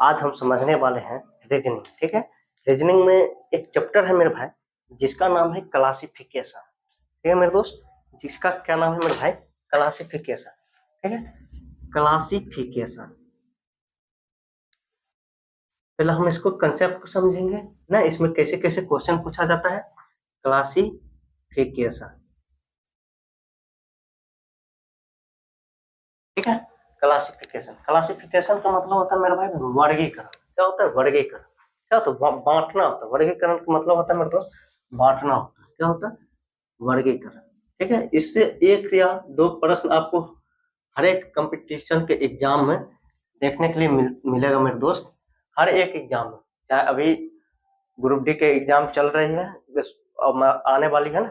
आज हम समझने वाले हैं रीजनिंग। ठीक है, रीजनिंग में एक चैप्टर है मेरे भाई जिसका नाम है क्लासिफिकेशन। ठीक है मेरे दोस्त, जिसका क्या नाम है मेरे भाई? क्लासिफिकेशन। ठीक है, क्लासिफिकेशन। पहले हम इसको कंसेप्ट को समझेंगे ना, इसमें कैसे कैसे क्वेश्चन पूछा जाता है। क्लासिफिकेशन, ठीक है। क्लासिफिकेशन, क्लासिफिकेशन का मतलब होता है मेरे भाई वर्गीकरण। क्या होता है? वर्गीकरण। क्या होता है? बांटना होता है। वर्गीकरण का मतलब होता है मेरे दोस्त बांटना होता है। क्या होता है? वर्गीकरण। ठीक है, इससे एक या दो प्रश्न आपको हर एक कंपटीशन के एग्जाम में देखने के लिए मिलेगा मेरे दोस्त। हर एक एग्जाम में, चाहे अभी ग्रुप डी के एग्जाम चल रही है, आने वाली है ना,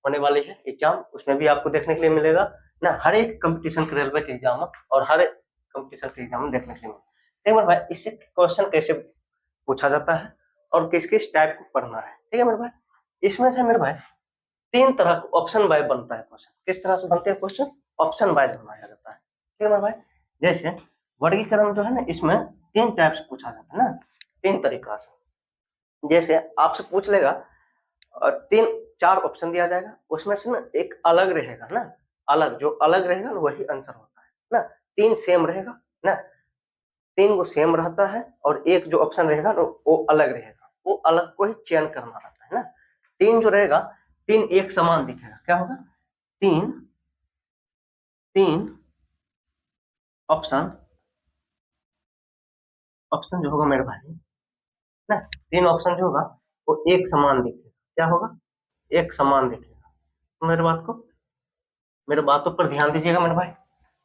होने वाली है एग्जाम, उसमें भी आपको देखने के लिए मिलेगा ना। हर एक कंपटीशन के रेलवे के एग्जाम में और हर एक कंपटीशन के एग्जाम में देखने के लिए मिलेगा। एक बार भाई, इससे क्वेश्चन कैसे पूछा जाता है और किस किस टाइप को पढ़ना है। ठीक है मेरे भाई, इसमें से मेरे भाई तीन तरह का ऑप्शन वाइज बनता है क्वेश्चन। किस तरह से बनते हैं क्वेश्चन? ऑप्शन वाइज बनाया जाता है। ठीक है मेरे भाई, जैसे वर्गीकरण जो है ना, इसमें तीन टाइप से पूछा जाता है ना, तीन तरीका से। जैसे आपसे पूछ लेगा और तीन चार ऑप्शन दिया जाएगा, उसमें से ना एक अलग रहेगा ना, अलग जो अलग रहेगा ना वही आंसर होता है ना। तीन सेम रहेगा ना, तीन को सेम रहता है और एक जो ऑप्शन रहेगा ना वो अलग रहेगा, वो अलग को ही चयन करना रहता है ना। तीन जो रहेगा, तीन एक समान दिखेगा। क्या होगा? तीन तीन ऑप्शन, ऑप्शन जो होगा मेरे भाई ना, तीन ऑप्शन जो होगा वो एक समान दिखेगा। क्या होगा? एक समान दिखेगा। तो मेरे बात को, मेरे बातों पर ध्यान दीजिएगा मेरे भाई,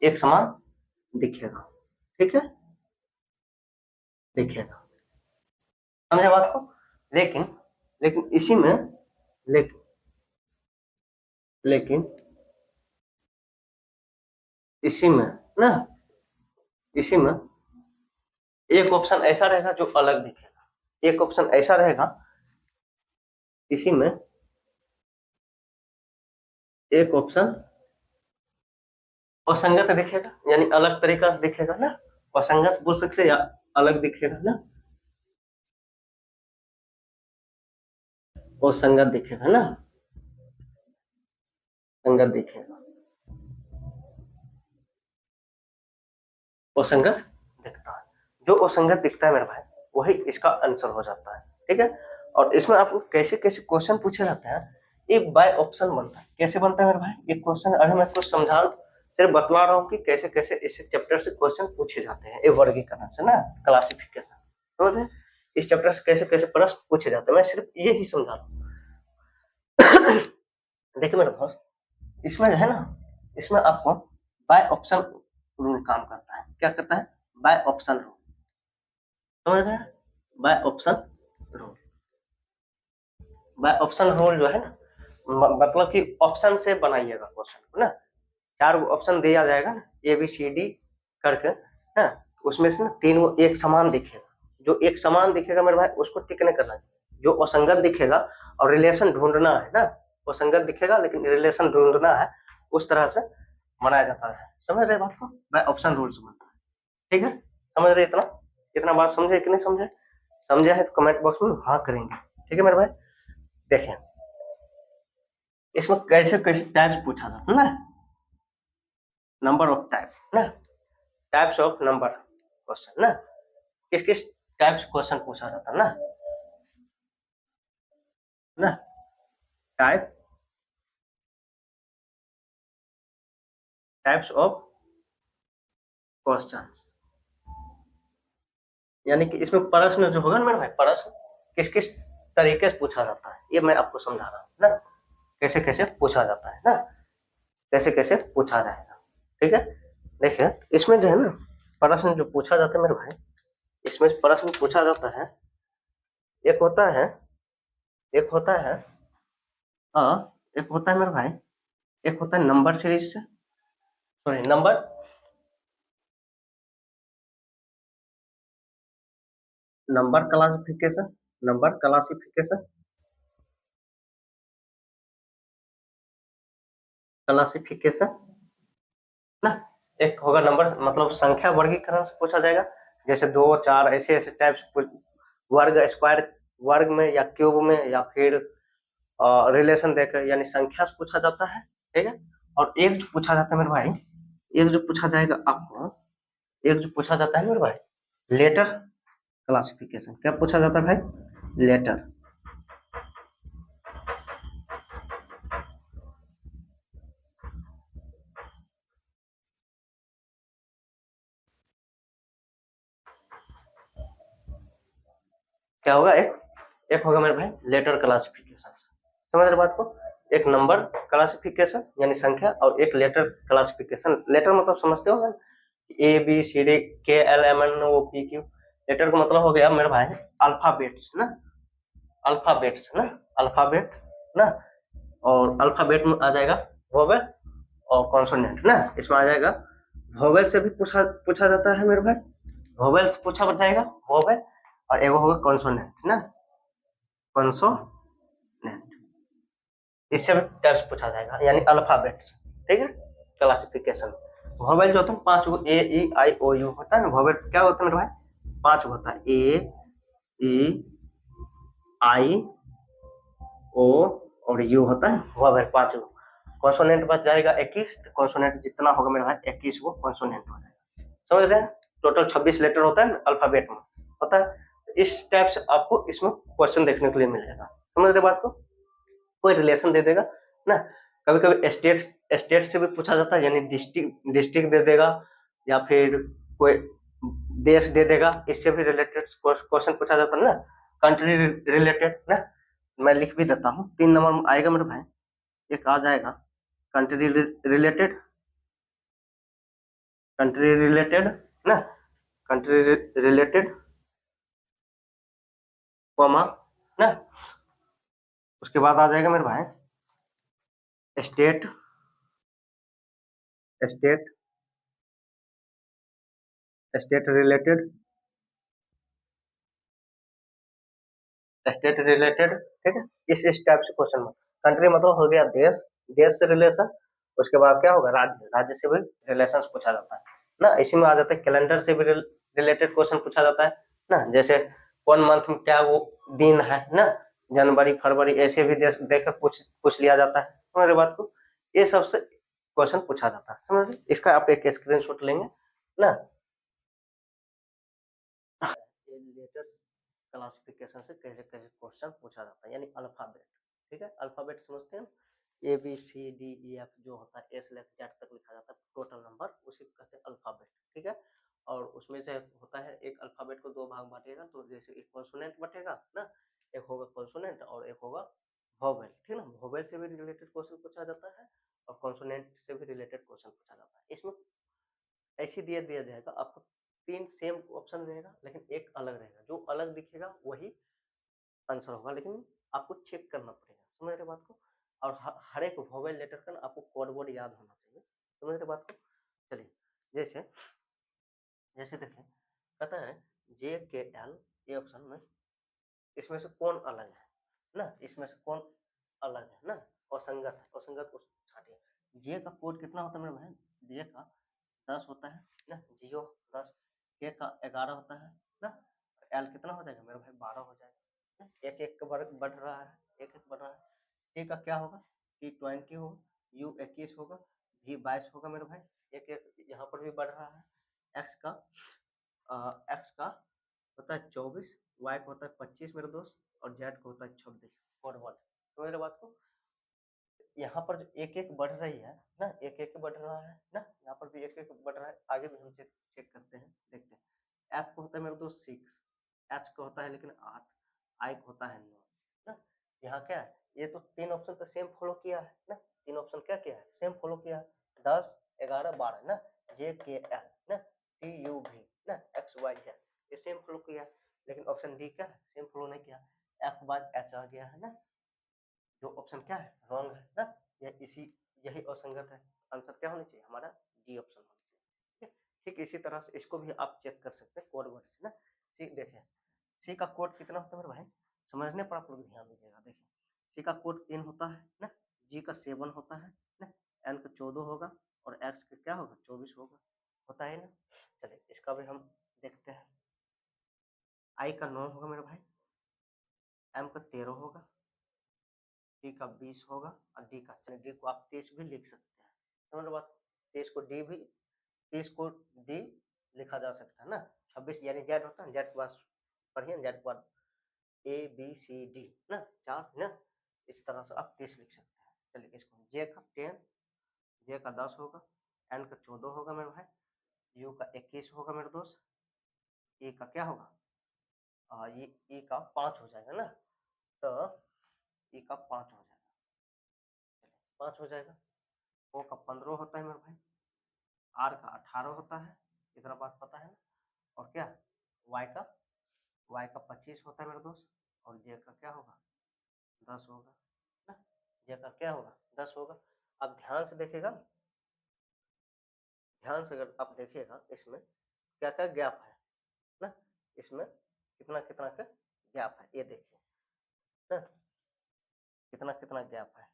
एक समान दिखेगा। ठीक है, दिखेगा। समझे बात को? लेकिन लेकिन इसी में, लेकिन लेकिन इसी में ना, इसी में एक ऑप्शन ऐसा रहेगा जो अलग दिखेगा। एक ऑप्शन ऐसा रहेगा इसी में, एक ऑप्शन असंगत दिखेगा, यानी अलग तरीका से दिखेगा ना। असंगत बोल सकते हैं या अलग दिखेगा ना, असंगत दिखेगा ना, संगत दिखेगा, असंगत दिखता है। जो असंगत दिखता है मेरे भाई वही इसका आंसर हो जाता है। ठीक है, और इसमें आपको कैसे कैसे क्वेश्चन पूछे जाते हैं, एक बाय ऑप्शन बनता है। कैसे बनता है मेरे भाई? एक क्वेश्चन अभी मैं कुछ समझा, सिर्फ बतला रहा हूँ कि कैसे कैसे इस चैप्टर से क्वेश्चन पूछे जाते हैं, ये वर्गीकरण से ना, क्लासिफिकेशन। समझ रहे? इस चैप्टर से कैसे कैसे प्रश्न पूछे जाते हैं, मैं सिर्फ ये ही समझा रहा हूँ। देखिए मेरे दोस्त, इसमें जो है ना, इसमें आपको बाय ऑप्शन रूल काम करता है। क्या करता है? By option rule. समझ रहे हैं? By option rule. By option rule जो है ना, मतलब कि ऑप्शन से बनाइएगा क्वेश्चन को ना। चार ऑप्शन दिया जाएगा ना, ए बी सी डी करके ना, उसमें से ना तीन वो एक समान दिखेगा। जो एक समान दिखेगा मेरे भाई उसको टिक नहीं करना है। जो असंगत दिखेगा और रिलेशन ढूंढना है ना, असंगत दिखेगा लेकिन रिलेशन ढूंढना है, उस तरह से बनाया जाता है। समझ रहे बात को? बाय ऑप्शन रूल से बनता है। ठीक है, समझ रहे? इतना इतना बात समझे कि नहीं समझे? समझे है तो कमेंट बॉक्स में हाँ करेंगे। ठीक है मेरे भाई, देखें इसमें कैसे कैसे टाइप्स पूछा जाता है ना, नंबर ऑफ टाइप ना, टाइप्स ऑफ नंबर क्वेश्चन ना, किस किस टाइप्स क्वेश्चन पूछा जाता है ना, टाइप, टाइप्स ऑफ क्वेश्चन, यानी कि इसमें प्रश्न जो होगा ना मेरे भाई, प्रश्न किस किस तरीके से पूछा जाता है, ये मैं आपको समझा रहा हूँ ना। कैसे कैसे पूछा जाता है ना, कैसे कैसे पूछा जाएगा। ठीक है, देखिए इसमें जो है ना, प्रश्न जो पूछा जाता है मेरे भाई, इसमें प्रश्न पूछा जाता है, एक होता है, एक होता है एक होता है मेरे भाई, एक होता है नंबर सीरीज से, sorry number, number classification, number classification, classification ना। एक होगा नंबर मतलब संख्या वर्गीकरण से पूछा जाएगा, जैसे 2 4 ऐसे ऐसे टाइप्स, वर्ग, स्क्वायर, वर्ग में या क्यूब में या फिर रिलेशन देकर यानी संख्या से पूछा जाता है, ठीक है। और एक जो पूछा जाता है मेरे भाई, एक जो पूछा जाएगा आपको, एक जो पूछा जाता है मेरे भाई, लेटर क्लासिफिकेशन। क्या पूछा जाता है भाई? लेटर। क्या होगा? एक होगा मेरे भाई लेटर क्लासिफिकेशन। समझ रहे बात को? एक नंबर क्लासिफिकेशन यानी संख्या, और एक लेटर क्लासिफिकेशन। लेटर मतलब समझते हो ना, A B C D K L M N O P Q. Letter का मतलब हो गया मेरे भाई अल्फाबेट्स ना, अल्फाबेट्स ना, अल्फाबेट ना। और अल्फाबेट में आ जाएगा वोवेल और कॉन्सोनेंट ना, इसमें आ जाएगा। वोवेल से भी पूछा पूछा जाता है मेरे भाई, वोवेल से पूछा जाएगा, वोवेल। और एगो होगा कॉन्सोनेंट ना, कॉन्सोनेंट। इससे भी टाइप्स पूछा जाएगा यानी अल्फाबेट्स, ठीक है। क्लासिफिकेशन वोवेल जो होता है 5 गो, ए ई आई ओ यू होता है ना। वोवेल क्या होता है मेरे भाई? 5 होता है, ए ई आई ओ और यू होता है, वोवेल 5 गो। कॉन्सोनेंट बच जाएगा 21। कॉन्सोनेंट जितना होगा मेरे भाई 21 वो कॉन्सोनेंट हो जाएगा। समझ रहे हैं? टोटल 26 लेटर होता है अल्फाबेट में, होता है। इस टाइप से आपको इसमें क्वेश्चन देखने के लिए मिलेगा। समझ रहे बात को? कोई रिलेशन दे देगा ना, कभी कभी स्टेट, स्टेट से भी पूछा जाता है यानी डिस्ट्रिक्ट, डिस्ट्रिक्ट दे देगा, या फिर कोई देश दे देगा, इससे भी रिलेटेड क्वेश्चन पूछा जाता है ना। कंट्री रिलेटेड ना, मैं लिख भी देता हूँ, 3 नंबर में आएगा मेरे भाई। एक आ जाएगा कंट्री रिलेटेड, कंट्री रिलेटेड ना, कंट्री रिलेटेड कॉमा ना। उसके बाद आ जाएगा मेरे भाई state, state, state related, state related, ठीक है। इस टाइप से क्वेश्चन में कंट्री मतलब हो गया देश, देश से रिलेशन। उसके बाद क्या होगा? राज्य, राज्य से भी रिलेशन पूछा जाता है ना। इसी में आ जाता है कैलेंडर से भी रिलेटेड क्वेश्चन पूछा जाता है ना। जैसे कौन मंथ में क्या वो दिन है ना, जनवरी फरवरी, ऐसे भी देखकर पूछ लिया जाता है। समझ रहे बात को? ये सबसे क्वेश्चन पूछा जाता है। समझ रहे? इसका आप एक स्क्रीनशॉट लेंगे ना। लेटर क्लासिफिकेशन से कैसे कैसे क्वेश्चन पूछा जाता है यानी अल्फाबेट, ठीक है। अल्फाबेट समझते हैं? A B C D E F जो होता है, ए से लेकर जेड तक लिखा जाता है टोटल नंबर, उसी को कहते हैं अल्फाबेट, ठीक है। और उसमें से होता है एक अल्फाबेट को 2 भाग बांटेगा, तो जैसे एक कॉन्सोनेंट बटेगा ना, एक होगा कॉन्सोनेंट और एक होगा वोवेल, ठीक है ना। वोवेल से भी रिलेटेड क्वेश्चन पूछा जाता है और कॉन्सोनेंट से भी रिलेटेड क्वेश्चन पूछा जाता है। इसमें ऐसे दिया दिया जाएगा आपको, 3 सेम ऑप्शन रहेगा लेकिन एक अलग रहेगा, जो अलग दिखेगा वही आंसर होगा, लेकिन आपको चेक करना पड़ेगा। समझ रहे बात को? और हर एक वोवेल लेटर का ना आपको कोड वर्ड याद होना चाहिए। समझ रहे बात को? चलिए, जैसे जैसे देखें, कहता है जे के एल, ये ऑप्शन में इसमें से कौन अलग है ना, इसमें से कौन अलग है ना, असंगत है, असंगत को छाटिए। जे का कोड कितना होता है मेरे भाई? जे का 10 होता है ना, जियो 10। के का 11 होता है ना। एल कितना हो जाएगा मेरे भाई? 12 हो जाएगा। एक एक का बढ़ रहा है, एक एक बढ़ रहा है। टी का क्या होगा? टी 20 होगा, यू 21 होगा, भी 22 होगा मेरे भाई। एक एक यहाँ पर भी बढ़ रहा है। एक्स का एक्स का होता है 24, वाई का होता है 25 मेरे दोस्त, और जेड का होता है 26 फॉरवर्ड। तो मेरे बात को, यहाँ पर जो एक एक बढ़ रही है ना, एक एक बढ़ रहा है ना, यहाँ पर भी एक एक बढ़ रहा है। आगे भी हम चेक चेक करते हैं, देखते हैं। एफ को होता है मेरे दोस्त 6, एच का होता है लेकिन 8, आई का होता है 9 ना। यहाँ क्या है? ये तो 3 ऑप्शन तो सेम फॉलो किया है ना, 3 ऑप्शन क्या किया है? सेम फॉलो किया है। 10 11 12 ना, जे के एल ना, टी यू भी ना, एक्स वाई जेड, ये सेम फॉलो किया है। लेकिन ऑप्शन डी क्या है? सेम फॉलो नहीं किया। एफ बाद एच आ गया है ना, जो ऑप्शन क्या है? रॉन्ग है ना। इसी यही असंगत है। आंसर क्या होना चाहिए हमारा? डी ऑप्शन होना चाहिए। ठीक है? ठीक इसी तरह से इसको भी आप चेक कर सकते हैं कोड वर्ड से ना। सी देखिए, सी का कोड कितना होता है मेरे भाई? समझने पर आप लोग ध्यान दीजिएगा। देखिए, सी का कोड 3 होता है ना, जी का 7 होता है ना, एन का 14 होगा और एक्स का क्या होगा? 24 होगा, होता है ना। चलिए, इसका भी हम देखते हैं। आई का 9 होगा मेरे भाई, एम का 13 होगा, डी का 20 होगा और डी का, चलिए डी को आप 30 भी लिख सकते हैं। समझ लो बात, 30 को डी भी, 30 को डी लिखा जा सकता है ना। 26 यानी जेड होता है, जेड के बाद पढ़िए, जेड के बाद ए बी सी डी ना, 4 ना, इस तरह से आप 30 लिख सकते हैं। चलिए इसको जे का 10, जे का 10 होगा, एन का 14 होगा मेरे भाई, यू का 21 होगा मेरे दोस्त, ए का क्या होगा, ये ई का 5 हो जाएगा ना, तो ई का 5 हो जाएगा, चलिए 5 हो जाएगा। ओ का 15 होता है मेरे भाई, आर का 18 होता है, इतना बात पता है ना। और क्या, वाई का 25 होता है मेरे दोस्त, और जे का क्या होगा, 10 होगा ना, जे का क्या होगा, 10 होगा। अब ध्यान से देखिएगा, ध्यान से अगर आप देखिएगा इसमें क्या क्या गैप है ना, इसमें कितना कितना का गैप है, ये देखिए ना, कितना कितना गैप है।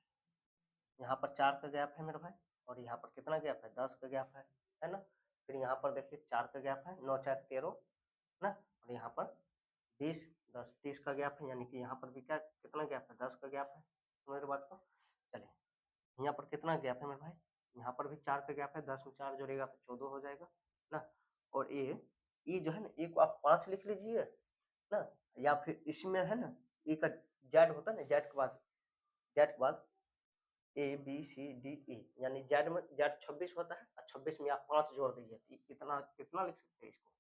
यहाँ पर 4 का गैप है मेरे भाई, और यहाँ पर कितना गैप है, 10 का गैप है ना। फिर यहाँ पर देखिए 4 का गैप है, 9 4 13 ना, और यहाँ पर 20 10 30 का गैप है, यानी कि यहाँ पर भी क्या कितना गैप है, 10 का गैप है। समझ रहे बात को। चलिए यहाँ पर कितना गैप है मेरे भाई, यहाँ पर भी 4 का गैप है, 10 में 4 जोड़ेगा तो 14 हो जाएगा ना। और ये जो है ना, ये को आप 5 लिख लीजिए ना, या फिर इसमें है ना, ए का जेड होता है ना, जेड के बाद ए बी सी डी ई, यानी जेड में जेड 26 होता है, और 26 में आप 5 जोड़ दीजिए, कितना कितना लिख सकते हैं इसको,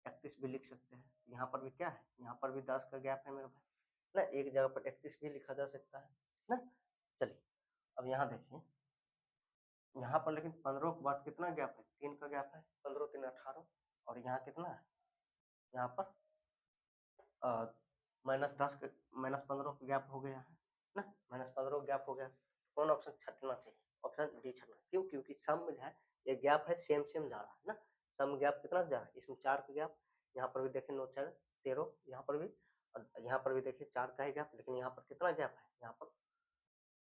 31 भी लिख सकते हैं। यहाँ पर भी क्या है, यहाँ पर भी 10 का गैप है मेरे भाई ना, एक जगह पर 31 भी लिखा जा सकता है ना। चलिए अब यहाँ देखिए, यहाँ पर लेकिन 15 के बाद कितना गैप है, 3 का गैप है, 15 3 18, और यहाँ कितना है, यहाँ पर -10 -15 का गैप हो गया है ना, -15 गैप हो गया। कौन ऑप्शन छटना चाहिए, ऑप्शन डी छटना, क्यों, क्योंकि सम में है ये गैप है, सेम सेम जा रहा है ना। सम गैप कितना जा रहा है, इसमें 4 का गैप, यहाँ पर भी देखिए 9 4 13, यहाँ पर भी, और यहाँ पर भी देखिए 4 का ही गैप, लेकिन यहाँ पर कितना गैप है, यहाँ पर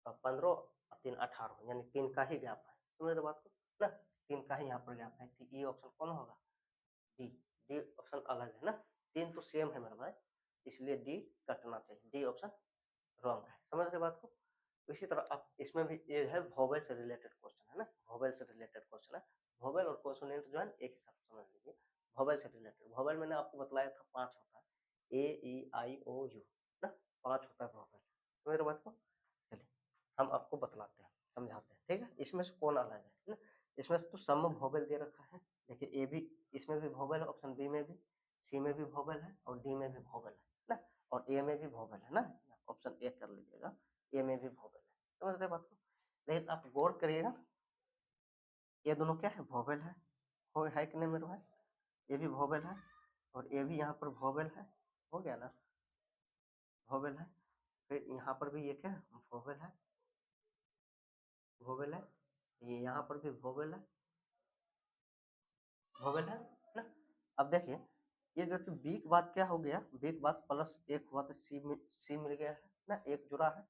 15 और 3 18, यानी 3 का ही गैप है। समझ रहे बात को ना, 3 का ही यहाँ पर गैप है, तो ये ऑप्शन कौन होगा, डी। डी ऑप्शन अलग है ना, 3 तो सेम है मेरे भाई, इसलिए डी कटना चाहिए, डी ऑप्शन रॉन्ग है। समझ रहे बात को। इसी तरह अब इसमें भी ये है, वोवेल से रिलेटेड क्वेश्चन है ना, वोवेल से रिलेटेड क्वेश्चन है। वोवेल और कॉन्सोनेंट जो है एक ही साथ समझ लीजिए। वोवेल से रिलेटेड, वोवेल मैंने आपको बतलाया था 5 होता है, ए ई आई ओ यू ना, 5 होता है वोवेल। समझ रहे बात को। चलिए हम आपको बतलाते हैं, समझाते हैं, ठीक है। इसमें से कौन अलग है ना, इसमें से तो सम वोवेल दे रखा है, देखिए ए भी, इसमें भी वोवेल है, ऑप्शन बी में भी, सी में भी वोवेल है, और डी में भी वोवेल है ना, और ए में भी वोवेल है ना, ऑप्शन ए कर लीजिएगा, ए में भी वोवेल है। समझ रहे बात को। लेकिन आप गौर करिएगा, ये दोनों क्या है, वोवेल है कि नहीं मेरे भाई, ये भी वोवेल है, और ये भी यहाँ पर वोवेल है, हो गया ना, वोवेल है। फिर यहाँ पर भी ये क्या है, वोवेल है, ये यहाँ पर भी वोवेल है ना। अब देखिए, ये देखिए बी के बाद क्या हो गया, बी के बाद +1 हुआ तो सी मिल गया है ना, एक जुड़ा है,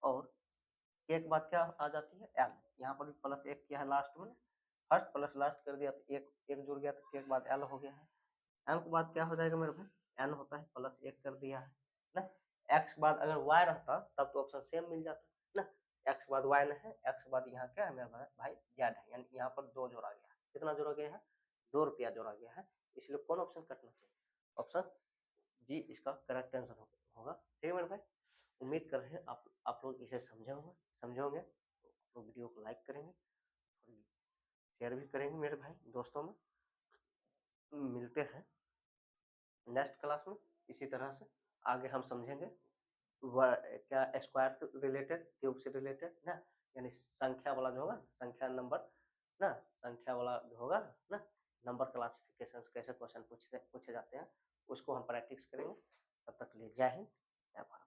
और के के बाद क्या आ जाती है, एल, यहाँ पर भी +1 किया है लास्ट में, फर्स्ट प्लस लास्ट कर दिया तो एक एक जुड़ गया, तो के के बाद एल हो गया है। एम के बाद क्या हो जाएगा मेरे भाई, एन होता है, +1 कर दिया है ना। एक्स के बाद अगर वाई रहता तब तो ऑप्शन सेम मिल जाता ना, एक्स के बाद वाई नहीं है, एक्स के बाद यहाँ क्या है मेरा भाई, जेड है, यानी यहाँ पर 2 जोड़ा गया है, कितना जोड़ा गया है, 2 रुपया जोड़ा गया है, इसलिए कौन ऑप्शन कटना चाहिए, ऑप्शन जी इसका करेक्ट आंसर होगा। ठीक है मेरे भाई, उम्मीद कर रहे हैं आप लोग इसे समझोगे तो आप लोग वीडियो को लाइक करेंगे और शेयर भी करेंगे मेरे भाई दोस्तों में। मिलते हैं नेक्स्ट क्लास में, इसी तरह से आगे हम समझेंगे क्या स्क्वायर से रिलेटेड, क्यूब से रिलेटेड ना, यानी संख्या वाला जो होगा, संख्या नंबर ना, संख्या वाला जो होगा ना, नंबर क्लासिफिकेशन कैसे क्वेश्चन पूछे जाते हैं, उसको हम प्रैक्टिस करेंगे। तब तक के लिए जय हिंद, जय भारत।